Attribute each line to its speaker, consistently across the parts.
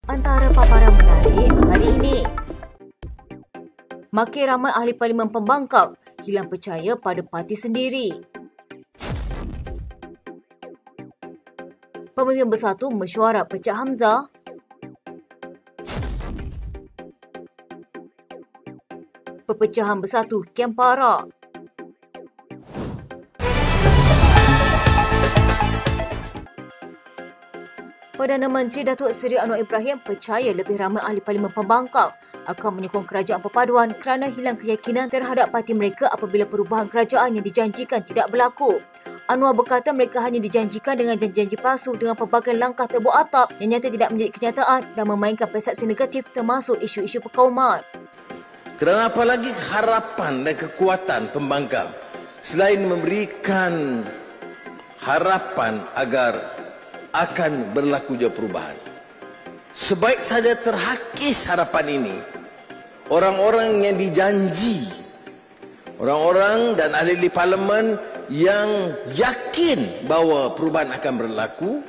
Speaker 1: Antara paparan menarik hari ini. Makin ramai ahli parlimen pembangkang hilang percaya pada parti sendiri. Pemimpin Bersatu mesyuarat pecah Hamzah. Perpecahan Bersatu kian parah. Perdana Menteri Datuk Seri Anwar Ibrahim percaya lebih ramai ahli parlimen pembangkang akan menyokong kerajaan perpaduan kerana hilang keyakinan terhadap parti mereka apabila perubahan kerajaan yang dijanjikan tidak berlaku. Anwar berkata mereka hanya dijanjikan dengan janji-janji palsu dengan pelbagai langkah tebuk atap yang nyata tidak menjadi kenyataan dan memainkan persepsi negatif termasuk isu-isu perkauman.
Speaker 2: Kerana apa lagi harapan dan kekuatan pembangkang selain memberikan harapan agar akan berlaku je perubahan. Sebaik saja terhakis harapan ini, orang-orang yang dijanji, orang-orang dan ahli-ahli parlimen yang yakin bahawa perubahan akan berlaku,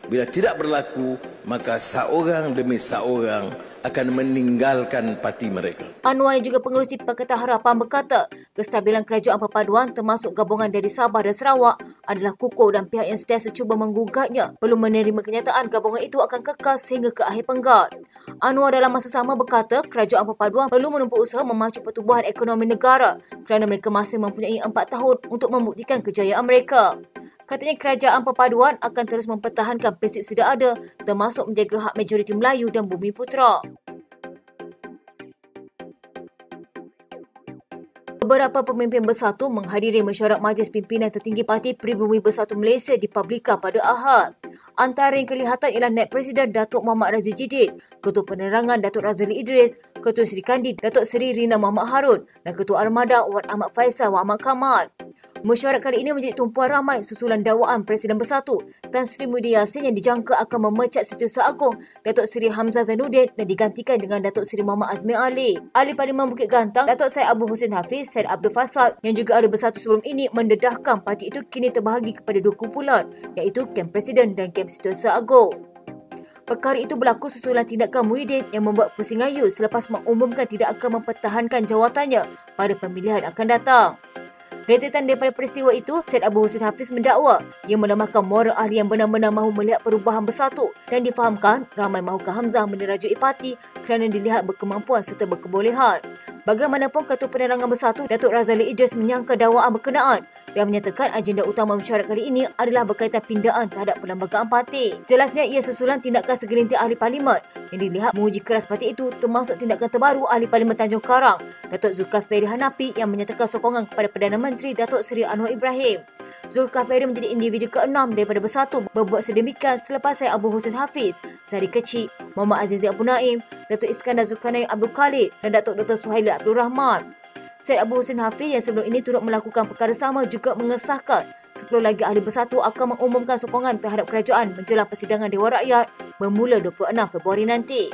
Speaker 2: bila tidak berlaku, maka seorang demi seorang akan meninggalkan parti mereka.
Speaker 1: Anwar yang juga pengerusi Pakatan Harapan berkata, kestabilan kerajaan perpaduan termasuk gabungan dari Sabah dan Sarawak adalah kukuh dan pihak yang sentiasa cuba menggugatnya perlu menerima kenyataan gabungan itu akan kekal sehingga ke akhir penggal. Anwar dalam masa sama berkata, kerajaan perpaduan perlu menempuh usaha memacu pertumbuhan ekonomi negara kerana mereka masih mempunyai 4 tahun untuk membuktikan kejayaan mereka. Katanya kerajaan perpaduan akan terus mempertahankan prinsip sedia ada termasuk menjaga hak majoriti Melayu dan Bumi Putera. Beberapa pemimpin Bersatu menghadiri mesyuarat Majlis Pimpinan Tertinggi Parti Pribumi Bersatu Malaysia di Publika pada Ahad. Antara yang kelihatan ialah Naib Presiden Datuk Muhammad Razif Jidid, Ketua Penerangan Datuk Razali Idris, Ketua Sri Kandi Datuk Seri Rina Muhammad Harun dan Ketua Armada Wan Ahmad Faisal Wan Ahmad Kamal. Mesyuarat kali ini menjadi tumpuan ramai susulan dakwaan Presiden Bersatu Tan Sri Muhyiddin Yassin yang dijangka akan memecat Setiausaha Agong Datuk Seri Hamzah Zainuddin dan digantikan dengan Datuk Seri Muhammad Azmi Ali. Ahli Parlimen Bukit Gantang Datuk Syed Abu Hussein Hafiz, Syed Abdul Fasad yang juga ahli Bersatu sebelum ini mendedahkan parti itu kini terbahagi kepada 2 kumpulan iaitu kem Presiden dan kem Setiausaha Agong. Perkara itu berlaku susulan tindakan Muhyiddin yang membuat pusing ayu selepas mengumumkan tidak akan mempertahankan jawatannya pada pemilihan akan datang. Rentetan daripada peristiwa itu, Syed Abu Hussein Hafiz mendakwa ia melemahkan moral ahli yang benar-benar mahu melihat perubahan Bersatu dan difahamkan ramai mahukan Hamzah menerajui parti kerana dilihat berkemampuan serta berkebolehan. Bagaimanapun, Ketua Penerangan Bersatu Datuk Razali Idris menyangka dakwaan berkenaan dan menyatakan agenda utama mesyuarat kali ini adalah berkaitan pindaan terhadap perlembagaan parti. Jelasnya ia susulan tindakan segelintir ahli parlimen yang dilihat menguji keras parti itu termasuk tindakan terbaru ahli parlimen Tanjung Karang Datuk Zulkifli Hanafi yang menyatakan sokongan kepada Perdana Menteri Datuk Seri Anwar Ibrahim. Zulkifli menjadi individu ke-6 daripada Bersatu berbuat sedemikian selepas Syed Abu Hussein Hafiz, Sari Kecil, Muhammad Azizi Abu Naim, Datuk Iskandar Zulkarnain Abdul Khalid dan Datuk Dr. Suhaili Abdul Rahman. Syed Abu Hussein Hafiz yang sebelum ini turut melakukan perkara sama juga mengesahkan 10 lagi ahli Bersatu akan mengumumkan sokongan terhadap kerajaan menjelang persidangan Dewan Rakyat bermula 26 Februari nanti.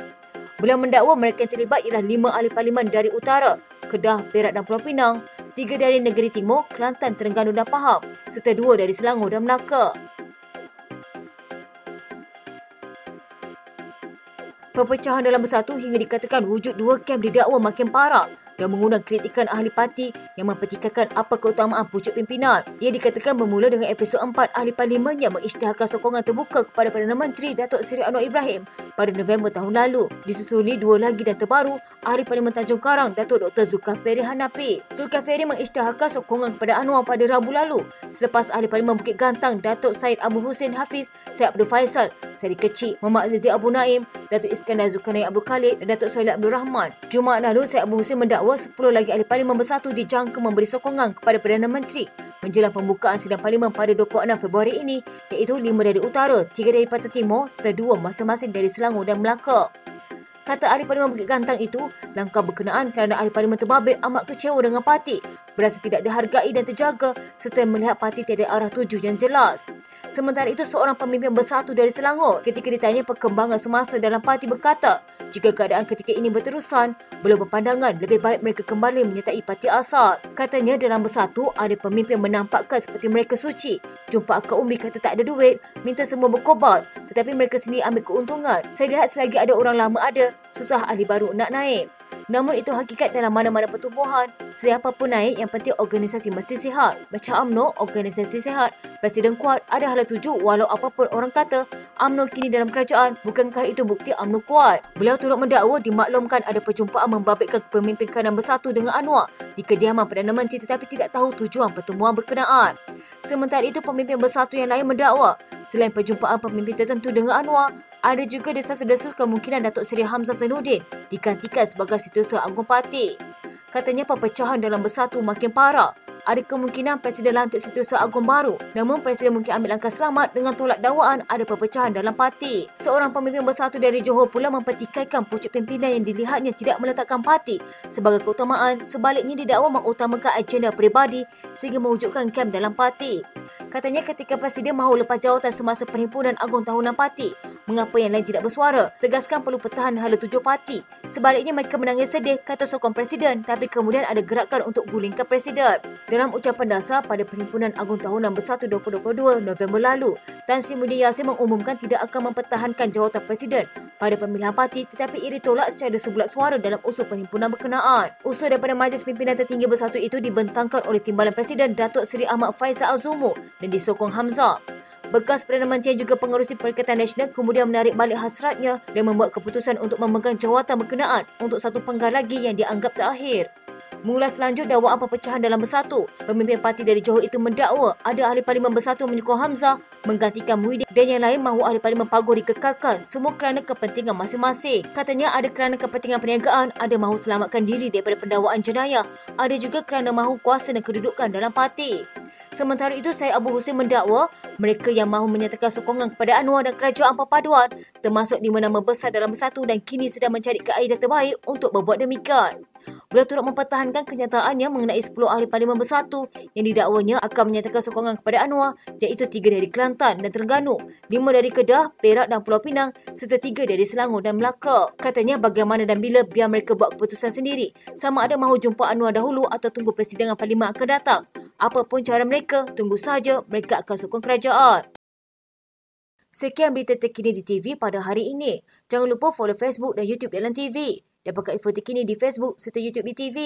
Speaker 1: Beliau mendakwa mereka yang terlibat ialah 5 ahli parlimen dari utara, Kedah, Perak dan Pulau Pinang, 3 dari Negeri Timur, Kelantan, Terengganu dan Pahang, serta 2 dari Selangor dan Melaka. Perpecahan dalam Bersatu hingga dikatakan wujud 2 kem didakwa makin parah dan mengundang kritikan ahli parti yang mempertikaikan apa keutamaan pucuk pimpinan. Ia dikatakan bermula dengan episod 4 ahli parlimen yang mengisytiharkan sokongan terbuka kepada Perdana Menteri Datuk Seri Anwar Ibrahim pada November tahun lalu. Disusuli 2 lagi dan terbaru, ahli parlimen Tanjung Karang Datuk Dr. Zulkifli Hanafi. Zulkifli mengisytiharkan sokongan kepada Anwar pada Rabu lalu selepas ahli parlimen Bukit Gantang Datuk Syed Abu Hussein Hafiz, Syed Abdul Faisal, Sari Kecil, Muhammad Azizi Abu Naim, Datuk Iskandar Zulkarnain Abdul Khalid dan Datuk Suhaili Abdul Rahman. Jumaat lalu, Syed Abu Hussein mendakwa 10 lagi ahli parlimen Bersatu dijangka memberi sokongan kepada Perdana Menteri menjelang pembukaan sidang parlimen pada 26 Februari ini iaitu 5 dari utara, 3 dari Pantai Timur serta 2 masing-masing dari Selangor dan Melaka. Kata ahli parlimen Bukit Gantang itu, langkah berkenaan kerana ahli parlimen terbabit amat kecewa dengan parti berasa tidak dihargai dan terjaga serta melihat parti tiada arah tuju yang jelas. Sementara itu, seorang pemimpin bersatu dari Selangor ketika ditanya perkembangan semasa dalam parti berkata, jika keadaan ketika ini berterusan, belum berpandangan lebih baik mereka kembali menyertai parti asal. Katanya dalam Bersatu ada pemimpin menampakkan seperti mereka suci. Jumpa akar umbi kata tak ada duit, minta semua berkorban, tetapi mereka sendiri ambil keuntungan. Saya lihat selagi ada orang lama ada, susah ahli baru nak naik. Namun itu hakikat dalam mana-mana pertumbuhan. Siapa pun naik, yang penting organisasi mesti sihat. Macam UMNO, organisasi sihat, presiden kuat, ada hala tuju walau apapun orang kata. UMNO kini dalam kerajaan, bukankah itu bukti UMNO kuat? Beliau turut mendakwa dimaklumkan ada perjumpaan membabitkan pemimpin kanan Bersatu dengan Anwar di kediaman Perdana Menteri tetapi tidak tahu tujuan pertemuan berkenaan. Sementara itu, pemimpin Bersatu yang lain mendakwa, selain perjumpaan pemimpin tertentu dengan Anwar, ada juga desas-desus kemungkinan Datuk Seri Hamzah Zainuddin digantikan sebagai Setiausaha Agung Parti. Katanya perpecahan dalam Bersatu makin parah. Ada kemungkinan Presiden lantik Setiausaha Agung baru. Namun Presiden mungkin ambil langkah selamat dengan tolak dakwaan ada perpecahan dalam parti. Seorang pemimpin Bersatu dari Johor pula mempertikaikan pucuk pimpinan yang dilihatnya tidak meletakkan parti sebagai keutamaan, sebaliknya didakwa mengutamakan agenda peribadi sehingga mewujudkan kem dalam parti. Katanya ketika Presiden mahu lepas jawatan semasa Perhimpunan Agung Tahunan Parti, mengapa yang lain tidak bersuara? Tegaskan perlu pertahan hala tuju parti. Sebaliknya mereka menangis sedih kata sokong Presiden, tapi kemudian ada gerakan untuk gulingkan Presiden. Dalam ucapan dasar pada Perhimpunan Agung Tahunan Bersatu 2022 November lalu, Tan Sri Muhyiddin Yassin mengumumkan tidak akan mempertahankan jawatan Presiden pada pemilihan parti tetapi ia ditolak secara sebulat suara dalam usul perhimpunan berkenaan. Usul daripada Majlis Pimpinan Tertinggi Bersatu itu dibentangkan oleh Timbalan Presiden Datuk Seri Ahmad Faisal Azumu dan disokong Hamzah. Bekas Perdana Menteri yang juga pengerusi Perikatan Nasional kemudian menarik balik hasratnya dan membuat keputusan untuk memegang jawatan berkenaan untuk satu penggal lagi yang dianggap terakhir. Mengulas selanjut dakwaan perpecahan dalam Bersatu, pemimpin parti dari Johor itu mendakwa ada ahli parlimen Bersatu menyokong Hamzah menggantikan Muhyiddin dan yang lain mahu ahli parlimen Paguh dikekalkan semua kerana kepentingan masing-masing. Katanya ada kerana kepentingan perniagaan, ada mahu selamatkan diri daripada pendakwaan jenayah, ada juga kerana mahu kuasa dan kedudukan dalam parti. Sementara itu, Syed Abu Hussein mendakwa mereka yang mahu menyatakan sokongan kepada Anwar dan kerajaan perpaduan termasuk 5 nama besar dalam Bersatu dan kini sedang mencari kaedah terbaik untuk berbuat demikian. Beliau turut mempertahankan kenyataannya mengenai 10 ahli parlimen Bersatu yang didakwanya akan menyatakan sokongan kepada Anwar, iaitu 3 dari Kelantan dan Terengganu, 5 dari Kedah, Perak dan Pulau Pinang serta 3 dari Selangor dan Melaka. Katanya bagaimana dan bila biar mereka buat keputusan sendiri, sama ada mahu jumpa Anwar dahulu atau tunggu persidangan parlimen akan datang. Apapun cara mereka, tunggu saja mereka akan sokong kerajaan. Sekian berita terkini di TV pada hari ini. Jangan lupa follow Facebook dan YouTube Dalam TV. Dapatkan info terkini di Facebook serta YouTube di TV.